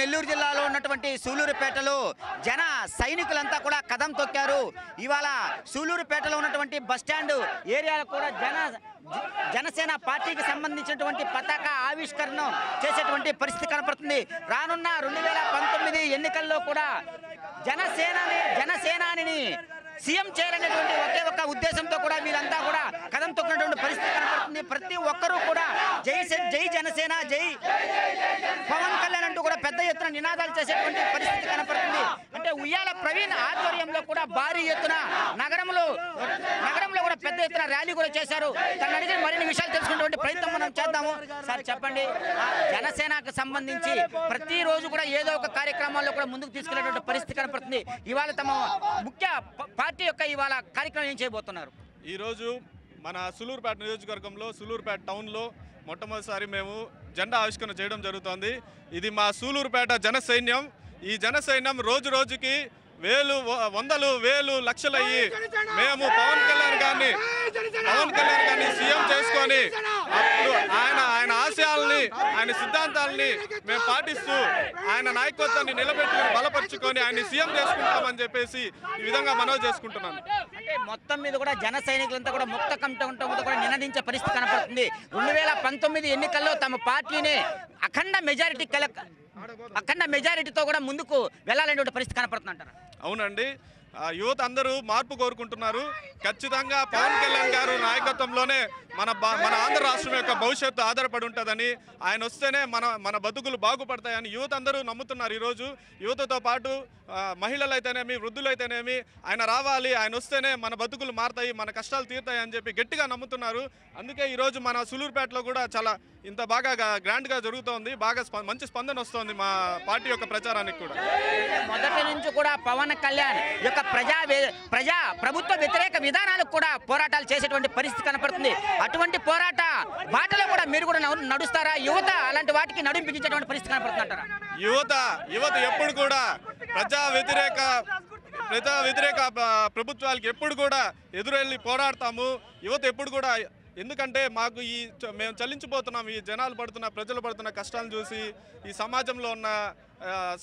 నెల్లూరు జిల్లాలో ఉన్నటువంటి సూలూరుపేటలో జన సైనికులంతా కూడా కదం తొక్కారు. ఇవాళ సూలూరుపేటలో ఉన్నటువంటి బస్టాండ్ ఏరియాలో కూడా జనసేన పార్టీకి సంబంధించినటువంటి పతాక ఆవిష్కరణ చేసేటువంటి పరిస్థితి కనపడుతుంది. రానున్న 2019 ఎన్నికల్లో కూడా జనసేనాని సీఎం చేయాలనేటువంటి ఒకే ఒక ఉద్దేశంతో కూడా వీళ్ళంతా కూడా కదం తొక్కినటువంటి పరిస్థితి కనపడుతుంది. ప్రతి ఒక్కరూ కూడా జై జనసేన, జై పవన్ కళ్యాణ్ అంటూ కూడా పెద్ద ఎత్తున నినాదాలు చేసేటువంటి పరిస్థితి కనపడుతుంది. అంటే ఉయ్యాల ప్రవీణ్ ఆధ్వర్యంలో కూడా భారీ ఎత్తున నగరంలో కూడా పెద్ద ఎత్తున ర్యాలీ కూడా చేశారు. తన అడిగిన మరిన్ని విషయాలు తెలుసుకునేటువంటి ప్రయత్నం మనం చేద్దాము. సార్ చెప్పండి, జనసేనకు సంబంధించి ప్రతిరోజు కూడా ఏదో ఒక కార్యక్రమాల్లో కూడా ముందుకు తీసుకెళ్లేటువంటి పరిస్థితి కనపడుతుంది. ఇవాళ తమ ముఖ్య పార్టీ యొక్క ఇవాళ కార్యక్రమం ఏం చేయబోతున్నారు? ఈరోజు మన సూలూరుపేట నియోజకవర్గంలో సూలూరుపేట టౌన్లో మొట్టమొదటిసారి మేము జెండా ఆవిష్కరణ చేయడం జరుగుతోంది. ఇది మా సూలూరుపేట జనసైన్యం. ఈ జనసైన్యం రోజు రోజుకి వందలు వేలు లక్షలయ్యి మేము పవన్ కళ్యాణ్ గారిని సీఎం చేసుకొని అప్పుడు ఆయన ఆశయాల్ని, ఆయన సిద్ధాంతాలని మేము పాటిస్తూ ఆయన నాయకత్వాన్ని నిలబెట్టుకుని బలపరుచుకొని ఆయన సీఎం చేసుకుంటామని చెప్పేసి ఈ విధంగా మనవి చేసుకుంటున్నాను. అంటే మొత్తం మీద కూడా జన సైనికులంతా కూడా ముక్త కంఠంతో కూడా నినదించే పరిస్థితి కనపడుతుంది. 2019 ఎన్నికల్లో తమ పార్టీని అఖండ మెజారిటీతో కూడా ముందుకు వెళ్ళాలనే పరిస్థితి కనపడుతుందంటారు. అవునండి, యువత అందరూ మార్పు కోరుకుంటున్నారు. ఖచ్చితంగా పవన్ కళ్యాణ్ గారు నాయకత్వంలోనే మన ఆంధ్ర రాష్ట్రం యొక్క భవిష్యత్తు ఆధారపడి ఉంటుందని, ఆయన వస్తేనే మన బతుకులు బాగుపడతాయని యువత అందరూ నమ్ముతున్నారు. ఈరోజు యువతతో పాటు మహిళలు అయితేనేమి, వృద్ధులు అయితేనేమి ఆయన రావాలి, ఆయన వస్తేనే మన బతుకులు మారుతాయి, మన కష్టాలు తీరుతాయి అని చెప్పి గట్టిగా నమ్ముతున్నారు. అందుకే ఈరోజు మన సూలూరుపేటలో కూడా చాలా ఇంత బాగా గ్రాండ్గా జరుగుతోంది. బాగా మంచి స్పందన వస్తుంది మా పార్టీ యొక్క ప్రచారానికి కూడా. మొదటి నుంచి కూడా పవన్ కళ్యాణ్ యొక్క ప్రభుత్వ వ్యతిరేక విధానాలకు కూడా పోరాటాలు చేసేటువంటి పరిస్థితి కనపడుతుంది. అటువంటి పోరాట బాటలో కూడా మీరు కూడా నడుస్తారా? యువత అలాంటి వాటికి నడిపించేటువంటి పరిస్థితి కనపడుతుంటారా? యువత ఎప్పుడు కూడా ప్రజా వ్యతిరేక ప్రభుత్వాలకి ఎప్పుడు కూడా ఎదురెళ్ళి పోరాడతాము. యువత ఎప్పుడు కూడా, ఎందుకంటే మాకు మేము చలించిపోతున్నాం ఈ ప్రజలు పడుతున్న కష్టాలను చూసి, ఈ సమాజంలో ఉన్న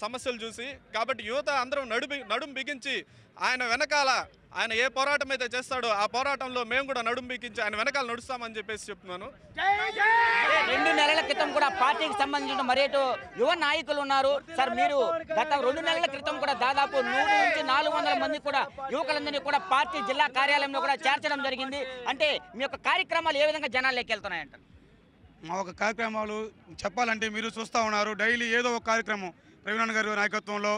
సమస్యలు చూసి. కాబట్టి యువత అందరం నడుం బిగించి ఆయన వెనకాల, ఆయన ఏ పోరాటం అయితే చేస్తాడో ఆ పోరాటంలో మేము కూడా నడుం బిగించి ఆయన వెనకాల నడుస్తామని చెప్పేసి చెప్తున్నాను. 2 నెలల క్రితం కూడా పార్టీకి సంబంధించిన మరేటు యువ నాయకులు ఉన్నారు. సార్, మీరు గత 2 నెలల క్రితం కూడా దాదాపు 100 నుంచి 400 మంది కూడా యువకులందరినీ కూడా పార్టీ జిల్లా కార్యాలయంలో కూడా చేర్చడం జరిగింది. అంటే మీ యొక్క కార్యక్రమాలు ఏ విధంగా జనాల్లోకి వెళ్తున్నాయంట? మా ఒక కార్యక్రమాలు చెప్పాలంటే మీరు చూస్తూ ఉన్నారు. డైలీ ఏదో ఒక కార్యక్రమం ప్రవీణ్ గారి నాయకత్వంలో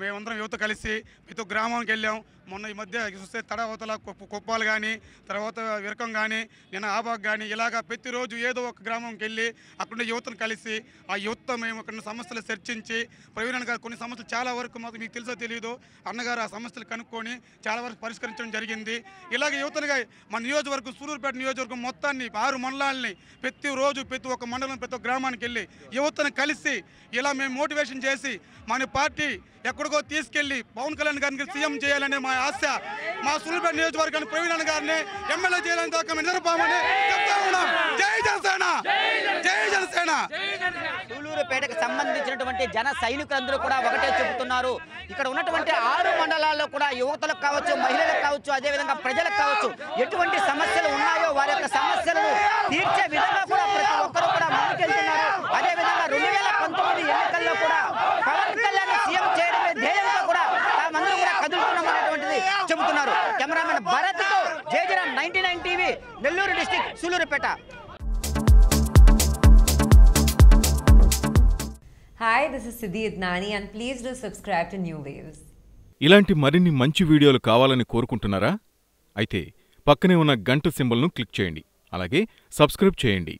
మేమందరం యువత కలిసి ప్రతి గ్రామానికి వెళ్ళాం. మొన్న ఈ మధ్య చూస్తే తడవతల కుప్పాలు కానీ, తర్వాత విరకం కానీ, నిన్న ఆబాగ్ కానీ, ఇలాగా ప్రతిరోజు ఏదో ఒక గ్రామంకి వెళ్ళి అక్కడ యువతను కలిసి ఆ యువత మేము అక్కడ సమస్యలు చర్చించి ప్రవీణ్ గారు కొన్ని సమస్యలు చాలా వరకు మాకు మీకు తెలుసో తెలియదు అన్నగారు ఆ సమస్యలు కనుక్కొని చాలా వరకు పరిష్కరించడం జరిగింది. ఇలాగ యువతలుగా మన నియోజకవర్గం సూలూరుపేట నియోజకవర్గం మొత్తాన్ని 6 మండలాలని ప్రతిరోజు ప్రతి ఒక్క మండలం ప్రతి ఒక్క గ్రామానికి వెళ్ళి యువతను కలిసి ఇలా మేము మోటివేషన్ చేసి మన పార్టీ ఎక్కడికో తీసుకెళ్లి పవన్ కళ్యాణ్ గారిని సీఎం చేయాలనే మా ఆశ. మా సూలూరుపేట నియోజకవర్గాన్ని ప్రవీణ్ గారిని ఎమ్మెల్యే చేయాలని దాకా మేము నిరపామని చెప్తా ఉన్నాం. జై జనసేన, జై జనసేన. సూలూరుపేటకు సంబంధించినటువంటి జన సైనికులందరూ కూడా ఒకటే చెబుతున్నారు. ఇక్కడ ఉన్నటువంటి 6 మండలాల్లో కూడా యువతలకు కావచ్చు, మహిళలకు కావచ్చు, అదేవిధంగా ప్రజలకు కావచ్చు, ఎటువంటి సమస్యలు ఉన్నాయో వారి యొక్క సమస్యలను తీర్చే విధంగా కూడా ప్రతి ఒక్కరూ కూడా ముందుకెళ్తున్నారు. అదేవిధంగా 2019 ఎన్నికల్లో కూడా పవన్ కళ్యాణ్ సీఎం చేయడమే ధ్యేయంగా కూడా తామందరూ కూడా కదులుతున్నామనేటువంటిది చెబుతున్నారు. కెమెరామెన్ భరత్తో Jayajaram, 99 TV, Nellore district, Sullurpeta. Hi, this is Siddhi Idnani and please do subscribe to New Waves. ఇలాంటి మరిన్ని మంచి వీడియోలు కావాలని కోరుకుంటున్నారా? అయితే పక్కనే ఉన్న గంట సింబల్ను క్లిక్ చేయండి. అలాగే సబ్స్క్రైబ్ చేయండి.